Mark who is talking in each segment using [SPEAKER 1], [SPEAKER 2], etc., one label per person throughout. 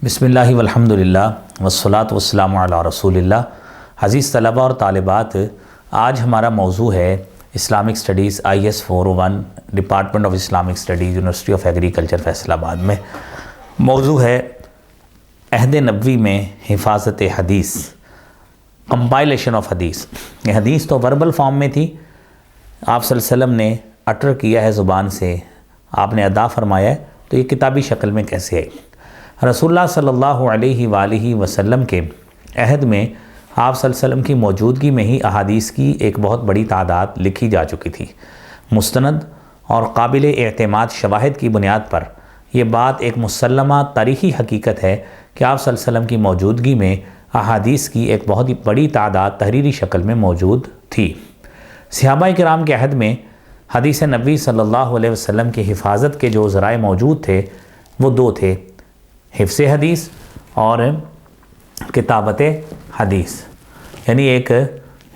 [SPEAKER 1] بسم اللہ والحمدللہ والصلاۃ والسلام علی رسول اللہ۔ عزیز طلبہ اور طالبات، آج ہمارا موضوع ہے Islamic studies IS 401 department of Islamic studies university of agriculture Faisal آباد میں۔ موضوع ہے عہد نبوی میں حفاظت حدیث، کمپائلیشن آف حدیث۔ یہ حدیث تو وربل فارم میں تھی، آپ صلی اللہ علیہ وسلم نے اٹر کیا ہے زبان سے، آپ نے ادا فرمایا ہے، تو یہ کتابی شکل میں کیسے ہے؟ رسول اللہ صلی اللہ علیہ وآلہ وسلم کے عہد میں آپ صلی اللہ علیہ وسلم کی موجودگی میں ہی احادیث کی ایک بہت بڑی تعداد لکھی جا چکی تھی۔ مستند اور قابل اعتماد شواہد کی بنیاد پر یہ بات ایک مسلمہ تاریخی حقیقت ہے کہ آپ صلی اللہ علیہ وسلم کی موجودگی میں احادیث کی ایک بہت ہی بڑی تعداد تحریری شکل میں موجود تھی۔ صحابہ کرام کے عہد میں حدیث نبوی صلی اللہ علیہ وسلم کی حفاظت کے جو ذرائع موجود تھے وہ دو تھے، حفظ حدیث اور کتابت حدیث۔ یعنی ایک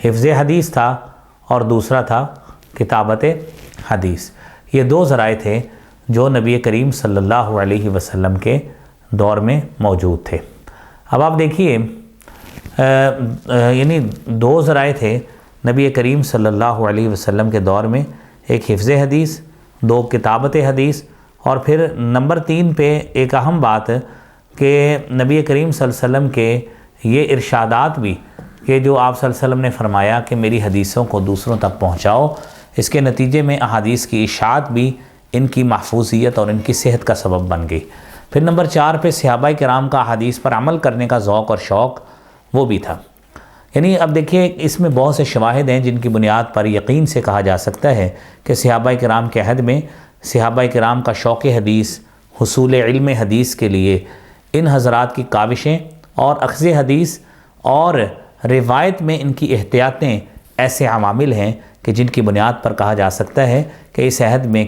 [SPEAKER 1] حفظ حدیث تھا اور دوسرا تھا کتابت حدیث۔ یہ دو ذرائع تھے جو نبی کریم صلی اللہ علیہ وسلم کے دور میں موجود تھے۔ اب آپ دیکھیے، یعنی دو ذرائع تھے نبی کریم صلی اللہ علیہ وسلم کے دور میں، ایک حفظ حدیث، دو کتابت حدیث، اور پھر نمبر 3 پہ ایک اہم بات کہ نبی کریم صلی اللہ علیہ وسلم کے یہ ارشادات بھی کہ جو آپ صلی اللہ علیہ وسلم نے فرمایا کہ میری حدیثوں کو دوسروں تک پہنچاؤ، اس کے نتیجے میں احادیث کی اشاعت بھی ان کی محفوظیت اور ان کی صحت کا سبب بن گئی۔ پھر نمبر 4 پہ صحابہ کرام کا احادیث پر عمل کرنے کا ذوق اور شوق وہ بھی تھا۔ یعنی اب دیکھیے، اس میں بہت سے شواہد ہیں جن کی بنیاد پر یقین سے کہا جا سکتا ہے کہ صحابہ کرام کے عہد میں صحابہ کرام کا شوق حدیث، حصول علم حدیث کے لیے ان حضرات کی کاوشیں اور اخذ حدیث اور روایت میں ان کی احتیاطیں ایسے عوامل ہیں کہ جن کی بنیاد پر کہا جا سکتا ہے کہ اس عہد میں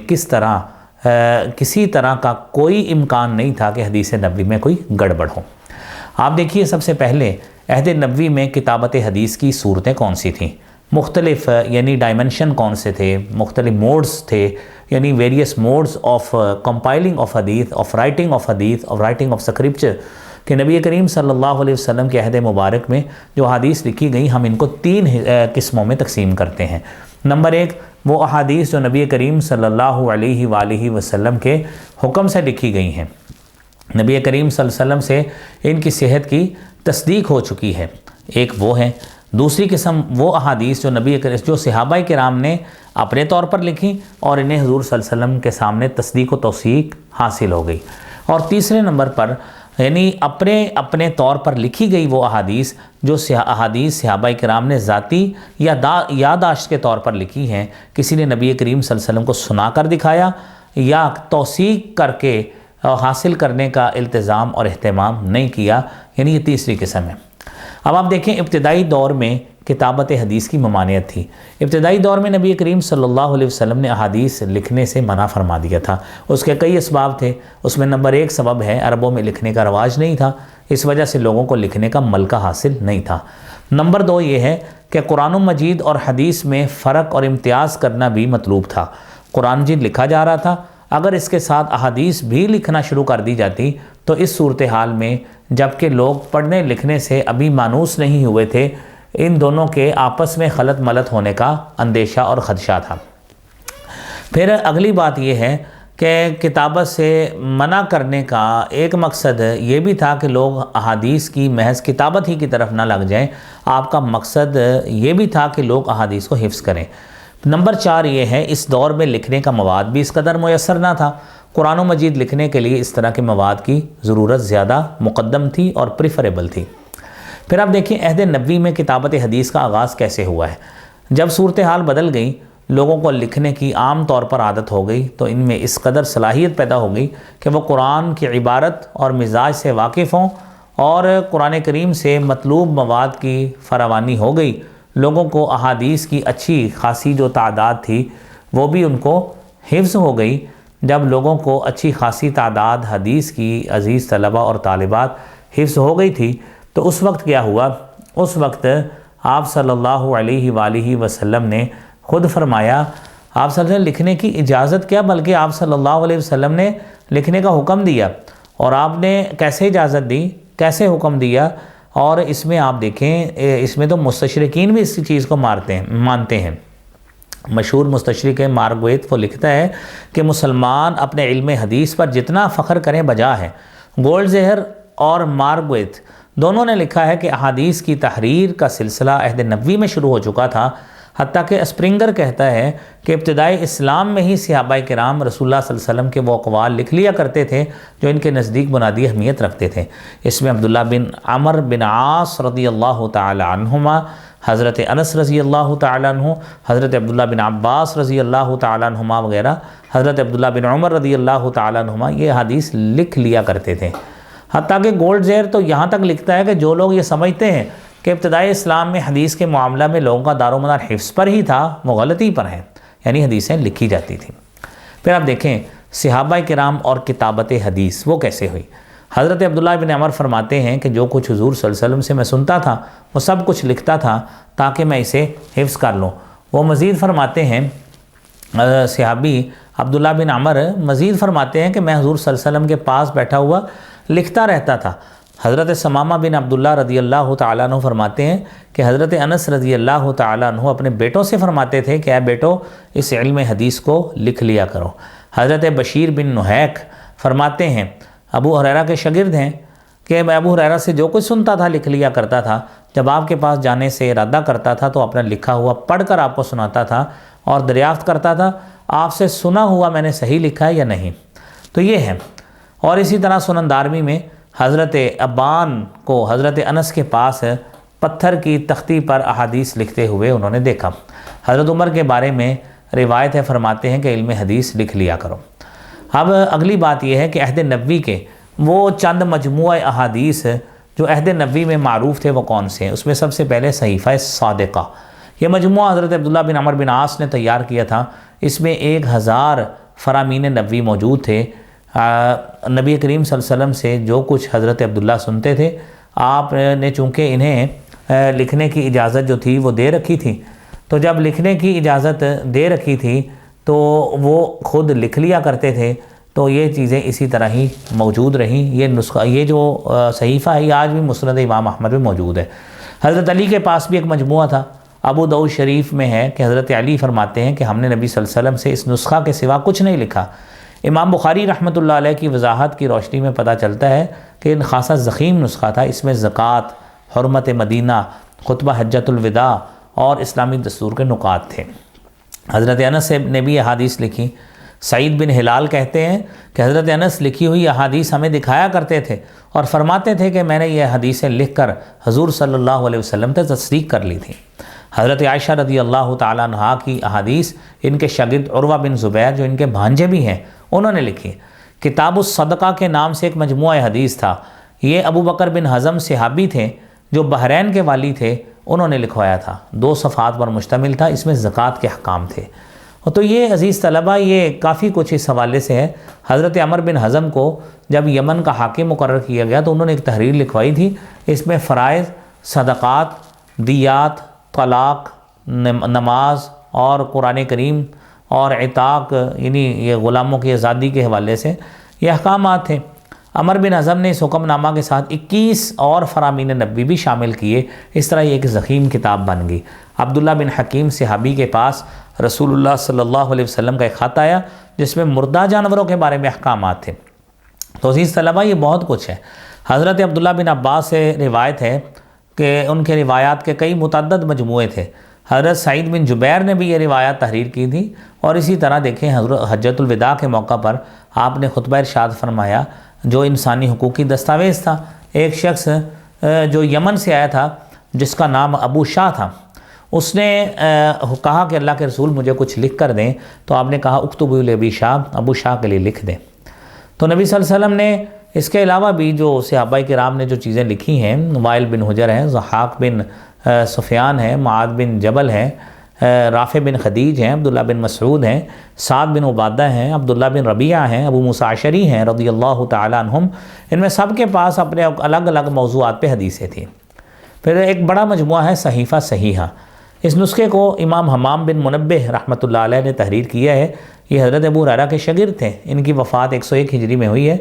[SPEAKER 1] کسی طرح کا کوئی امکان نہیں تھا کہ حدیث نبوی میں کوئی گڑبڑ ہو۔ آپ دیکھیے، سب سے پہلے عہد نبوی میں کتابت حدیث کی صورتیں کون سی تھیں، مختلف یعنی ڈائمنشن کون سے تھے، مختلف موڈز تھے، یعنی various modes of compiling of حدیث، آف رائٹنگ آف حدیث، آف رائٹنگ آف اسکرپچر، کہ نبی کریم صلی اللہ علیہ وسلم کے عہد مبارک میں جو احادیث لکھی گئی ہم ان کو 3 قسموں میں تقسیم کرتے ہیں۔ نمبر 1، وہ احادیث جو نبی کریم صلی اللہ علیہ وآلہ وسلم کے حکم سے لکھی گئی ہیں، نبی کریم صلی اللہ علیہ وسلم سے ان کی صحت کی تصدیق ہو چکی ہے، ایک وہ ہے۔ دوسری قسم وہ احادیث جو صحابہ کرام نے اپنے طور پر لکھی اور انہیں حضور صلی اللہ علیہ وسلم کے سامنے تصدیق و توثیق حاصل ہو گئی۔ اور تیسرے نمبر پر یعنی اپنے طور پر لکھی گئی وہ احادیث جو احادیث صحابہ کرام نے ذاتی یا یادداشت کے طور پر لکھی ہیں، کسی نے نبی کریم صلی اللہ علیہ وسلم کو سنا کر دکھایا یا توثیق کر کے حاصل کرنے کا التزام اور اہتمام نہیں کیا، یعنی یہ تیسری قسم ہے۔ اب آپ دیکھیں، ابتدائی دور میں کتابت حدیث کی ممانعت تھی۔ ابتدائی دور میں نبی کریم صلی اللہ علیہ وسلم نے احادیث لکھنے سے منع فرما دیا تھا۔ اس کے کئی اسباب تھے، اس میں نمبر 1 سبب ہے عربوں میں لکھنے کا رواج نہیں تھا، اس وجہ سے لوگوں کو لکھنے کا ملکہ حاصل نہیں تھا۔ نمبر 2 یہ ہے کہ قرآن مجید اور حدیث میں فرق اور امتیاز کرنا بھی مطلوب تھا۔ قرآن مجید لکھا جا رہا تھا، اگر اس کے ساتھ احادیث بھی لکھنا شروع کر دی جاتی تو اس صورتحال میں جبکہ لوگ پڑھنے لکھنے سے ابھی مانوس نہیں ہوئے تھے، ان دونوں کے آپس میں خلط ملط ہونے کا اندیشہ اور خدشہ تھا۔ پھر اگلی بات یہ ہے کہ کتابت سے منع کرنے کا ایک مقصد یہ بھی تھا کہ لوگ احادیث کی محض کتابت ہی کی طرف نہ لگ جائیں، آپ کا مقصد یہ بھی تھا کہ لوگ احادیث کو حفظ کریں۔ نمبر 4 یہ ہے، اس دور میں لکھنے کا مواد بھی اس قدر میسر نہ تھا۔ قرآن و مجید لکھنے کے لیے اس طرح کے مواد کی ضرورت زیادہ مقدم تھی اور پریفریبل تھی۔ پھر آپ دیکھیں، عہد نبوی میں کتابت حدیث کا آغاز کیسے ہوا ہے۔ جب صورتحال بدل گئی، لوگوں کو لکھنے کی عام طور پر عادت ہو گئی تو ان میں اس قدر صلاحیت پیدا ہو گئی کہ وہ قرآن کی عبارت اور مزاج سے واقف ہوں، اور قرآن کریم سے مطلوب مواد کی فراوانی ہو گئی۔ لوگوں کو احادیث کی اچھی خاصی جو تعداد تھی وہ بھی ان کو حفظ ہو گئی۔ جب لوگوں کو اچھی خاصی تعداد حدیث کی عزیز طلبہ اور طالبات حفظ ہو گئی تھی تو اس وقت کیا ہوا؟ اس وقت آپ صلی اللہ علیہ وآلہ وسلم نے خود فرمایا، آپ صلی اللہ علیہ وسلم لکھنے کی اجازت کیا بلکہ آپ صلی اللہ علیہ وسلم نے لکھنے کا حکم دیا، اور آپ نے کیسے اجازت دی، کیسے حکم دیا؟ اور اس میں آپ دیکھیں اس میں تو مستشرقین بھی اس چیز کو مانتے ہیں۔ مشہور مستشرق مارگویت وہ لکھتا ہے کہ مسلمان اپنے علم حدیث پر جتنا فخر کریں بجا ہے۔ گولڈزہر اور مارگویت دونوں نے لکھا ہے کہ احادیث کی تحریر کا سلسلہ عہد نبوی میں شروع ہو چکا تھا، حتیٰ کہ اسپرنگر کہتا ہے کہ ابتدائی اسلام میں ہی صحابہ کرام رسول اللہ صلی اللہ علیہ وسلم کے وہ اقوال لکھ لیا کرتے تھے جو ان کے نزدیک بنیادی اہمیت رکھتے تھے۔ اس میں عبداللہ بن عمر بن عاص رضی اللہ تعالی عنہما، حضرت انس رضی اللہ تعالی عنہ، حضرت عبداللہ بن عباس رضی اللہ تعالی عنہما وغیرہ، حضرت عبداللہ بن عمر رضی اللہ تعالی عنہما یہ حدیث لکھ لیا کرتے تھے۔ حتیٰ کہ گولڈزہر تو یہاں تک لکھتا ہے کہ جو لوگ یہ سمجھتے ہیں کہ ابتدائی اسلام میں حدیث کے معاملہ میں لوگوں کا دار و مدار حفظ پر ہی تھا، وہ غلطی پر ہیں، یعنی حدیثیں لکھی جاتی تھیں۔ پھر آپ دیکھیں صحابہ کرام اور کتابت حدیث وہ کیسے ہوئی۔ حضرت عبداللہ بن عمر فرماتے ہیں کہ جو کچھ حضور صلی اللہ علیہ وسلم سے میں سنتا تھا وہ سب کچھ لکھتا تھا تاکہ میں اسے حفظ کر لوں۔ وہ مزید فرماتے ہیں، صحابی عبداللہ بن عمر مزید فرماتے ہیں کہ میں حضور صلی اللہ علیہ وسلم کے پاس بیٹھا ہوا لکھتا رہتا تھا۔ حضرت ثمامہ بن عبداللہ رضی اللہ تعالیٰ عنہ فرماتے ہیں کہ حضرت انس رضی اللہ تعالیٰ عنہ اپنے بیٹوں سے فرماتے تھے کہ اے بیٹو اس علم حدیث کو لکھ لیا کرو۔ حضرت بشیر بن نحیک فرماتے ہیں، ابو ہریرہ کے شاگرد ہیں، کہ میں ابو ہریرہ سے جو کچھ سنتا تھا لکھ لیا کرتا تھا، جب آپ کے پاس جانے سے ارادہ کرتا تھا تو اپنا لکھا ہوا پڑھ کر آپ کو سناتا تھا اور دریافت کرتا تھا آپ سے سنا ہوا میں نے صحیح لکھا ہے یا نہیں۔ تو یہ ہے۔ اور اسی طرح سنن دارمی میں حضرت ابان کو حضرت انس کے پاس پتھر کی تختی پر احادیث لکھتے ہوئے انہوں نے دیکھا۔ حضرت عمر کے بارے میں روایت ہے، فرماتے ہیں کہ علم حدیث لکھ لیا کرو۔ اب اگلی بات یہ ہے کہ عہد نبوی کے وہ چند مجموعہ احادیث جو عہد نبوی میں معروف تھے وہ کون سے ہیں؟ اس میں سب سے پہلے صحیفہ صادقہ، یہ مجموعہ حضرت عبداللہ بن عمر بن عاص نے تیار کیا تھا۔ اس میں 1000 فرامین نبوی موجود تھے۔ نبی کریم صلی اللہ علیہ وسلم سے جو کچھ حضرت عبداللہ سنتے تھے، آپ نے چونکہ انہیں لکھنے کی اجازت جو تھی وہ دے رکھی تھی، تو جب لکھنے کی اجازت دے رکھی تھی تو وہ خود لکھ لیا کرتے تھے، تو یہ چیزیں اسی طرح ہی موجود رہیں۔ یہ نسخہ، یہ جو صحیفہ ہے، یہ آج بھی مسند امام احمد میں موجود ہے۔ حضرت علی کے پاس بھی ایک مجموعہ تھا، ابو داؤد شریف میں ہے کہ حضرت علی فرماتے ہیں کہ ہم نے نبی صلی اللہ علیہ وسلم سے اس نسخہ کے سوا کچھ نہیں لکھا۔ امام بخاری رحمۃ اللہ علیہ کی وضاحت کی روشنی میں پتہ چلتا ہے کہ ان خاصا ضخیم نسخہ تھا۔ اس میں زکوٰۃ، حرمت مدینہ، خطبہ حجۃ الوداع اور اسلامی دستور کے نکات تھے۔ حضرت انس نے بھی احادیث لکھی۔ سعید بن ہلال کہتے ہیں کہ حضرت انس لکھی ہوئی احادیث ہمیں دکھایا کرتے تھے اور فرماتے تھے کہ میں نے یہ حدیثیں لکھ کر حضور صلی اللہ علیہ وسلم سے تصدیق کر لی تھی۔ حضرت عائشہ رضی اللہ تعالیٰ عنہا کی احادیث ان کے شاگرد عروہ بن زبیر جو ان کے بھانجے بھی ہیں انہوں نے لکھی۔ کتاب الصدقہ کے نام سے ایک مجموعہ حدیث تھا، یہ ابو بکر بن حزم صحابی تھے جو بحرین کے والی تھے، انہوں نے لکھوایا تھا۔ 2 صفحات پر مشتمل تھا، اس میں زکوٰۃ کے احکام تھے۔ تو یہ عزیز طلبہ یہ کافی کچھ اس حوالے سے ہے۔ حضرت عمر بن حزم کو جب یمن کا حاکم مقرر کیا گیا تو انہوں نے ایک تحریر لکھوائی تھی، اس میں فرائض، صدقات، دیات، طلاق، نماز اور قرآن کریم اور عتاق یعنی یہ غلاموں کی آزادی کے حوالے سے یہ احکامات تھے۔ عمر بن حزم نے اس حکم نامہ کے ساتھ 21 اور فرامین نبوی بھی شامل کیے۔ اس طرح یہ ایک ضخیم کتاب بن گئی۔ عبداللہ بن حکیم صحابی کے پاس رسول اللہ صلی اللہ علیہ وسلم کا ایک خط آیا جس میں مردہ جانوروں کے بارے میں احکامات تھے۔ تو عزیز طلبہ یہ بہت کچھ ہے۔ حضرت عبداللہ بن عباس سے روایت ہے کہ ان کے روایات کے کئی متعدد مجموعے تھے۔ حضرت سعید بن جبیر نے بھی یہ روایات تحریر کی تھی، اور اسی طرح دیکھیں حضرت حجۃ الوداع کے موقع پر آپ نے خطبہ ارشاد فرمایا جو انسانی حقوق کی دستاویز تھا۔ ایک شخص جو یمن سے آیا تھا جس کا نام ابو شاہ تھا، اس نے کہا کہ اللہ کے رسول مجھے کچھ لکھ کر دیں، تو آپ نے کہا اکتبوا لابی شاہ، ابو شاہ کے لیے لکھ دیں۔ تو نبی صلی اللہ علیہ وسلم نے اس کے علاوہ بھی جو صحابہ کرام نے جو چیزیں لکھی ہیں، وائل بن حجر ہیں، ضحاک بن سفیان ہیں، معاذ بن جبل ہیں، رافع بن خدیج ہیں، عبداللہ بن مسعود ہیں، سعد بن عبادہ ہیں، عبداللہ بن ربیعہ ہیں، ابو موسیٰ اشعری ہیں رضی اللہ تعالی عنہم، ان میں سب کے پاس اپنے الگ الگ موضوعات پہ حدیثیں تھیں۔ پھر ایک بڑا مجموعہ ہے صحیفہ صحیحہ۔ اس نسخے کو امام حمام بن منبہ رحمۃ اللہ علیہ نے تحریر کیا ہے۔ یہ حضرت ابو ہریرہ کے شاگرد تھے، ان کی وفات 101 ہجری میں ہوئی ہے،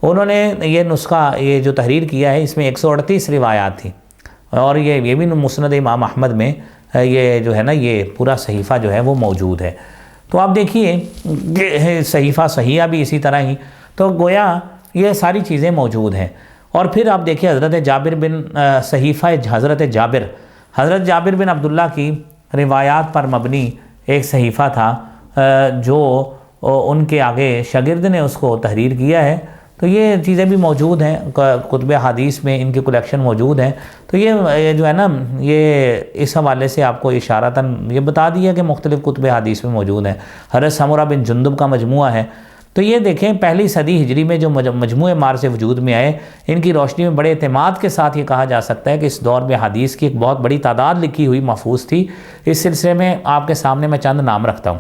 [SPEAKER 1] انہوں نے یہ نسخہ یہ جو تحریر کیا ہے اس میں 138 روایات تھی، اور یہ بھی مسند امام احمد میں یہ جو ہے نا یہ پورا صحیفہ جو ہے وہ موجود ہے۔ تو آپ دیکھیے کہ صحیفہ صحیحہ بھی اسی طرح ہی، تو گویا یہ ساری چیزیں موجود ہیں۔ اور پھر آپ دیکھیے حضرت جابر بن صحیفہ حضرت جابر بن عبداللہ کی روایات پر مبنی ایک صحیفہ تھا جو ان کے آگے شاگرد نے اس کو تحریر کیا ہے۔ تو یہ چیزیں بھی موجود ہیں کتب حدیث میں، ان کی کلیکشن موجود ہیں۔ تو یہ جو ہے نا یہ اس حوالے سے آپ کو اشارتاً یہ بتا دیا کہ مختلف کتب حدیث میں موجود ہیں۔ حضرت سمرہ بن جندب کا مجموعہ ہے۔ تو یہ دیکھیں پہلی صدی ہجری میں جو مجموعے مار سے وجود میں آئے، ان کی روشنی میں بڑے اعتماد کے ساتھ یہ کہا جا سکتا ہے کہ اس دور میں حدیث کی ایک بہت بڑی تعداد لکھی ہوئی محفوظ تھی۔ اس سلسلے میں آپ کے سامنے میں چند نام رکھتا ہوں۔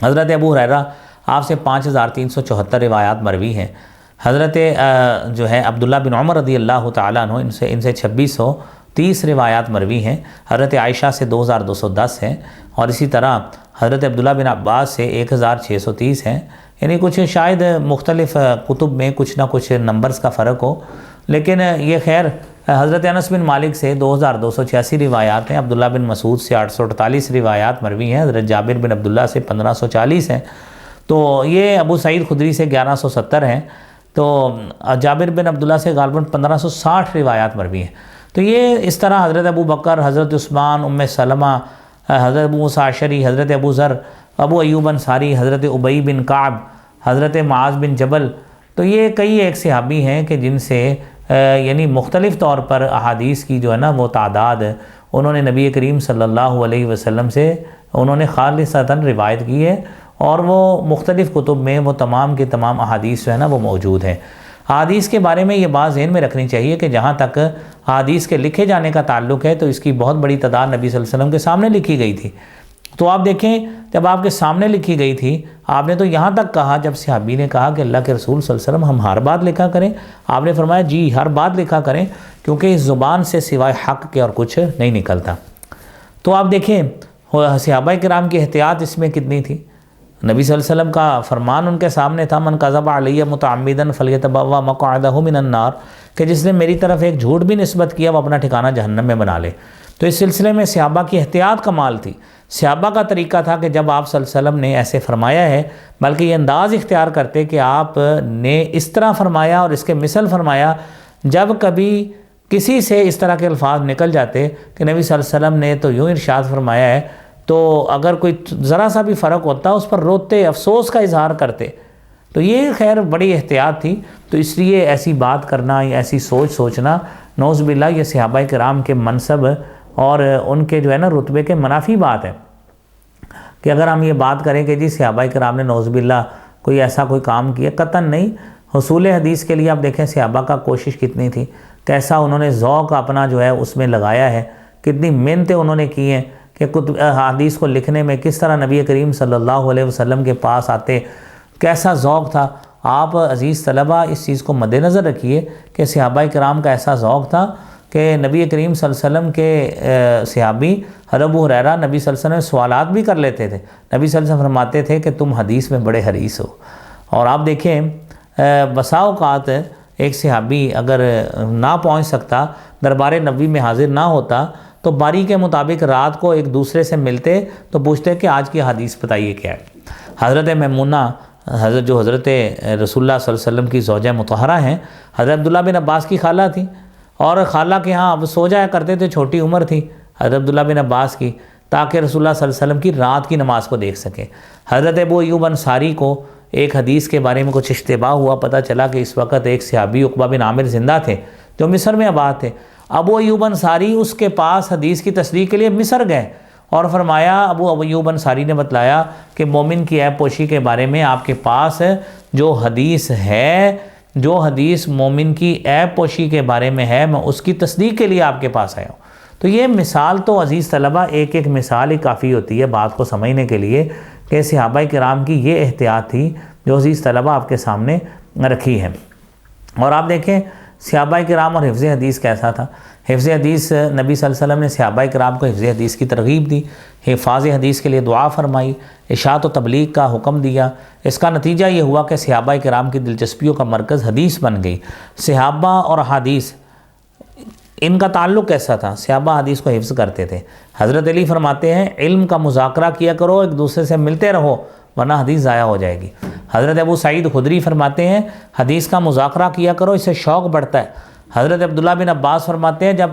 [SPEAKER 1] حضرت ابو ہریرہ آپ سے 5374 روایات مروی ہیں۔ حضرت جو ہے عبداللہ بن عمر رضی اللہ تعالیٰ عنہ ان سے 2630 روایات مروی ہیں۔ حضرت عائشہ سے 2210 ہیں، اور اسی طرح حضرت عبداللہ بن عباس سے 1630 ہیں۔ یعنی کچھ شاید مختلف کتب میں کچھ نہ کچھ نمبرز کا فرق ہو، لیکن یہ خیر حضرت انس بن مالک سے 2286 روایات ہیں، عبداللہ بن مسعود سے 848 روایات مروی ہیں، حضرت جابر بن عبداللہ سے 1540 ہیں، تو یہ ابو سعید خدری سے 1170 ہیں، تو جابر بن عبداللہ سے غالباً 1560 روایات مروی ہیں۔ تو یہ اس طرح حضرت ابو بکر، حضرت عثمان، ام سلمہ، حضرت ابو موسیٰ اشعری، حضرت ابو ذر، ابو ایوب انصاری، حضرت ابی بن کعب، حضرت معاذ بن جبل، تو یہ کئی ایک صحابی ہیں کہ جن سے یعنی مختلف طور پر احادیث کی جو ہے نا وہ تعداد انہوں نے نبی کریم صلی اللہ علیہ وسلم سے انہوں نے خالصتاً روایت کی ہے، اور وہ مختلف کتب میں وہ تمام کے تمام احادیث جو ہے نا وہ موجود ہیں۔ احادیث کے بارے میں یہ بات ذہن میں رکھنی چاہیے کہ جہاں تک احادیث کے لکھے جانے کا تعلق ہے تو اس کی بہت بڑی تعداد نبی صلی اللہ علیہ وسلم کے سامنے لکھی گئی تھی۔ تو آپ دیکھیں جب آپ کے سامنے لکھی گئی تھی، آپ نے تو یہاں تک کہا جب صحابی نے کہا کہ اللہ کے رسول صلی اللہ علیہ وسلم ہم ہر بات لکھا کریں، آپ نے فرمایا جی ہر بات لکھا کریں، کیونکہ اس زبان سے سوائے حق کے اور کچھ نہیں نکلتا۔ تو آپ دیکھیں صحابہ کرام کی احتیاط اس میں کتنی تھی۔ نبی صلی اللہ علیہ وسلم کا فرمان ان کے سامنے تھا، من کذب علی متعمدا فلیتبوأ مقعدہ من النار، کہ جس نے میری طرف ایک جھوٹ بھی نسبت کیا وہ اپنا ٹھکانہ جہنم میں بنا لے۔ تو اس سلسلے میں صحابہ کی احتیاط کمال تھی۔ صحابہ کا طریقہ تھا کہ جب آپ صلی اللہ علیہ وسلم نے ایسے فرمایا ہے، بلکہ یہ انداز اختیار کرتے کہ آپ نے اس طرح فرمایا اور اس کے مثل فرمایا، جب کبھی کسی سے اس طرح کے الفاظ نکل جاتے کہ نبی صلی اللہ علیہ وسلم نے تو یوں ارشاد فرمایا ہے، تو اگر کوئی ذرا سا بھی فرق ہوتا اس پر روتے، افسوس کا اظہار کرتے۔ تو یہ خیر بڑی احتیاط تھی، تو اس لیے ایسی بات کرنا یا ایسی سوچنا نعوذ باللہ یہ صحابہ کرام کے منصب اور ان کے جو ہے نا رتبے کے منافی بات ہے، کہ اگر ہم یہ بات کریں کہ جی صحابہ کرام نے نعوذ باللہ کوئی ایسا کوئی کام کیا، قطعاً نہیں۔ حصول حدیث کے لیے آپ دیکھیں صحابہ کا کوشش کتنی تھی، کیسا انہوں نے ذوق اپنا جو ہے اس میں لگایا ہے، کتنی محنتیں انہوں نے کی ہیں کہ حدیث کو لکھنے میں کس طرح نبی کریم صلی اللہ علیہ وسلم کے پاس آتے، کیسا ذوق تھا۔ آپ عزیز طلبہ اس چیز کو مد نظر رکھیے کہ صحابہ کرام کا ایسا ذوق تھا کہ نبی کریم صلی اللہ علیہ وسلم کے صحابی حضرت ابو ہریرہ نبی صلی اللہ علیہ وسلم سوالات بھی کر لیتے تھے، نبی صلی اللہ علیہ وسلم فرماتے تھے کہ تم حدیث میں بڑے حریص ہو۔ اور آپ دیکھیں بسا اوقات ایک صحابی اگر نہ پہنچ سکتا، دربار نبوی میں حاضر نہ ہوتا، تو باری کے مطابق رات کو ایک دوسرے سے ملتے تو پوچھتے کہ آج کی حدیث بتائیے کیا ہے۔ حضرت میمونہ جو حضرت رسول اللہ صلی اللہ علیہ وسلم کی زوجہ مطہرہ ہیں، حضرت عبداللہ بن عباس کی خالہ تھی، اور خالہ کے ہاں اب سو جایا کرتے تھے، چھوٹی عمر تھی حضرت عبداللہ بن عباس کی، تاکہ رسول اللہ صلی اللہ علیہ وسلم کی رات کی نماز کو دیکھ سکیں۔ حضرت ابو ایوب انصاری کو ایک حدیث کے بارے میں کچھ اشتباہ ہوا، پتہ چلا کہ اس وقت ایک صحابی عقبہ بن عامر زندہ تھے جو مصر میں آباد تھے۔ ابو ایوب انصاری اس کے پاس حدیث کی تصدیق کے لیے مصر گئے، اور فرمایا ابو ایوب انصاری نے بتلایا کہ مومن کی عیب پوشی کے بارے میں آپ کے پاس جو حدیث ہے، جو حدیث مومن کی عیب پوشی کے بارے میں ہے، میں اس کی تصدیق کے لیے آپ کے پاس آیا ہوں۔ تو یہ مثال تو عزیز طلبہ ایک ایک مثال ہی کافی ہوتی ہے بات کو سمجھنے کے لیے کہ صحابہ کرام کی یہ احتیاط تھی جو عزیز طلبہ آپ کے سامنے رکھی ہے۔ اور آپ دیکھیں صحابہ کرام اور حفظ حدیث کیسا تھا؟ حفظ حدیث نبی صلی اللہ علیہ وسلم نے صحابہ کرام کو حفظ حدیث کی ترغیب دی، حفاظ حدیث کے لیے دعا فرمائی، اشاعت و تبلیغ کا حکم دیا۔ اس کا نتیجہ یہ ہوا کہ صحابہ کرام کی دلچسپیوں کا مرکز حدیث بن گئی۔ صحابہ اور حدیث ان کا تعلق کیسا تھا؟ صحابہ حدیث کو حفظ کرتے تھے۔ حضرت علی فرماتے ہیں علم کا مذاکرہ کیا کرو، ایک دوسرے سے ملتے رہو ورنہ حدیث ضائع ہو جائے گی۔ حضرت ابو سعید خدری فرماتے ہیں حدیث کا مذاکرہ کیا کرو، اس سے شوق بڑھتا ہے۔ حضرت عبداللہ بن عباس فرماتے ہیں جب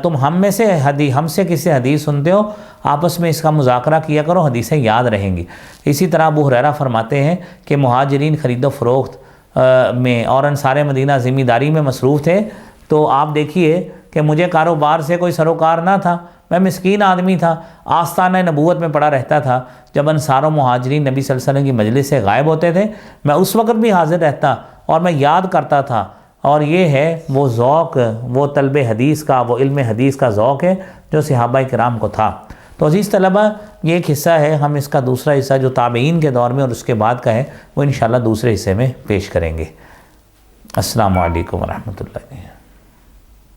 [SPEAKER 1] تم ہم سے کسی حدیث سنتے ہو آپس میں اس کا مذاکرہ کیا کرو، حدیثیں یاد رہیں گی۔ اسی طرح ابو ہریرہ فرماتے ہیں کہ مہاجرین خرید و فروخت میں اور انصار مدینہ ذمہ داری میں مصروف تھے، تو آپ دیکھیے کہ مجھے کاروبار سے کوئی سروکار نہ تھا، میں مسکین آدمی تھا، آستانہ نبوت میں پڑا رہتا تھا۔ جب انصار و مہاجرین نبی صلی اللہ علیہ وسلم کی مجلس سے غائب ہوتے تھے میں اس وقت بھی حاضر رہتا اور میں یاد کرتا تھا، اور یہ ہے وہ ذوق، وہ طلب حدیث کا، وہ علم حدیث کا ذوق ہے جو صحابہ کرام کو تھا۔ تو عزیز طلبہ، یہ ایک حصہ ہے، ہم اس کا دوسرا حصہ جو تابعین کے دور میں اور اس کے بعد کا ہے وہ انشاءاللہ دوسرے حصے میں پیش کریں گے۔ السلام علیکم ورحمۃ اللہ۔